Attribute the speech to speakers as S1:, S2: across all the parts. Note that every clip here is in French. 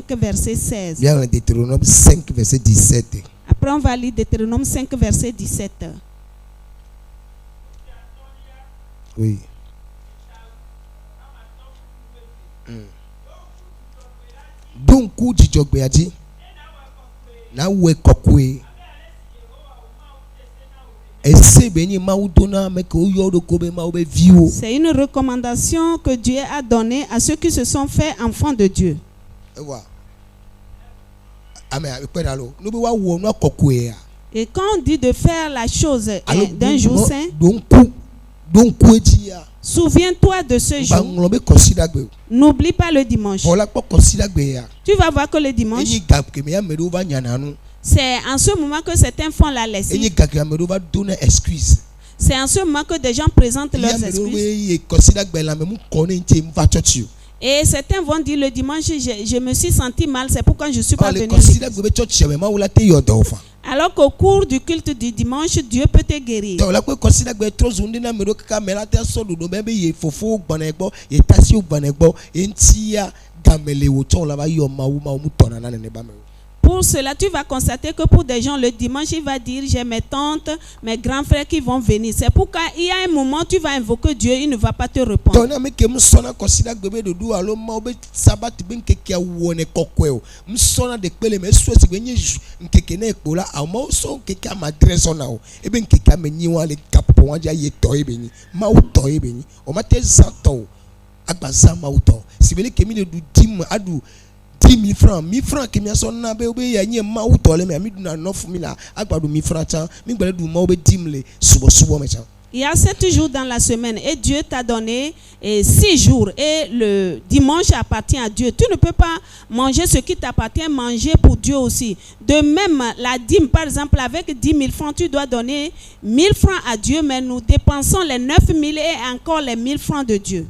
S1: 5, verset 16.
S2: Bien, Deutéronome 5, verset 17.
S1: Après, on va lire Deutéronome 5, verset 17.
S2: Oui. Donc, coup de Jogbeadi. Na we kokwe.
S1: C'est une recommandation que Dieu a donnée à ceux qui se sont faits enfants de Dieu. Et quand on dit de faire la chose d'un jour saint, souviens-toi de ce jour. N'oublie pas le dimanche. Tu vas voir que le dimanche, c'est en ce moment que certains font la lessive. C'est en ce moment que des gens présentent leurs excuses. Et certains vont dire le dimanche, je me suis senti mal, c'est pourquoi je ne suis pas venu. Alors qu'au cours du culte du dimanche, Dieu peut te guérir. Pour cela, tu vas constater que pour des gens, le dimanche, il va dire, j'ai mes tantes, mes grands frères qui vont venir. C'est pourquoi il y a un moment, tu vas invoquer Dieu, il ne va pas te répondre.
S2: $10,000 francs, 1,000 francs qui m'y sont nabé ou bien y a ma ou tole mais ami na 9,000 à quoi 1,000 francs mi belle du ma ou 10,000 subo méchant.
S1: Il y a 7 jours dans la semaine et Dieu t'a donné 6 jours et le dimanche appartient à Dieu. Tu ne peux pas manger ce qui t'appartient, manger pour Dieu aussi. De même, la dîme, par exemple, avec 10,000 francs, tu dois donner 1,000 francs à Dieu, mais nous dépensons les 9,000 et encore les 1,000 francs de Dieu.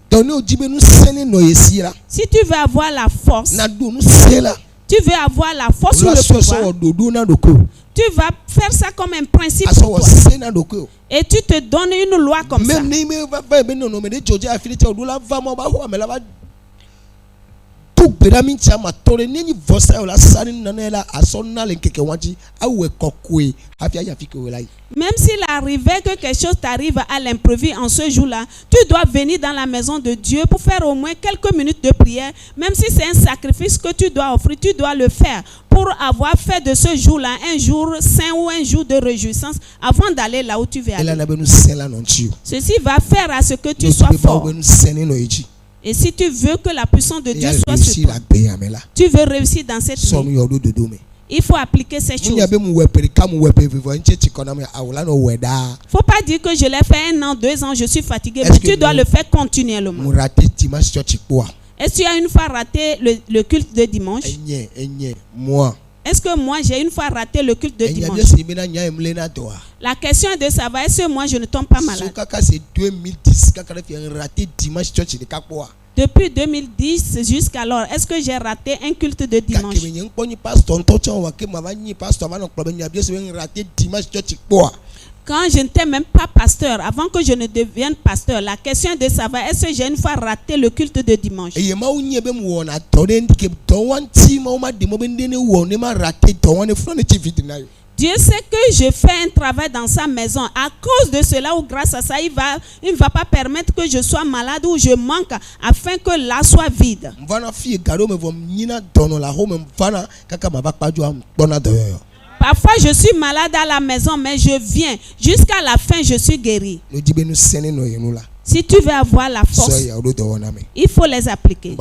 S1: Si tu veux avoir la force, tu veux avoir la force sur le pouvoir, tu vas faire ça comme un principe pour toi. Et tu te donnes une loi comme ça. Même s'il arrivait que quelque chose t'arrive à l'imprévu en ce jour-là, tu dois venir dans la maison de Dieu pour faire au moins quelques minutes de prière. Même si c'est un sacrifice que tu dois offrir, tu dois le faire pour avoir fait de ce jour-là un jour saint ou un jour de réjouissance avant d'aller là où tu veux aller. Ceci va faire à ce que tu sois fort. Et si tu veux que la puissance de Dieu soit sur toi, tu veux réussir dans cette vie, il faut appliquer ces choses. Il ne faut pas dire que je l'ai fait 1 an, 2 ans, je suis fatigué, mais tu dois le faire continuellement. Est-ce que tu as une fois raté le culte de dimanche? Est-ce que moi j'ai une fois raté le culte de dimanche? La question est de savoir, est-ce que moi je ne tombe pas malade? Depuis 2010 jusqu'alors, est-ce que j'ai raté un culte de dimanche? Quand je n'étais même pas pasteur, avant que je ne devienne pasteur, la question est de savoir, est-ce que j'ai une fois raté le culte de dimanche? Dieu sait que je fais un travail dans sa maison. À cause de cela ou grâce à ça, il ne va pas permettre que je sois malade ou je manque afin que là soit vide. Parfois je suis malade à la maison, mais je viens. Jusqu'à la fin, je suis guéri. Si tu veux avoir la force, il faut les appliquer.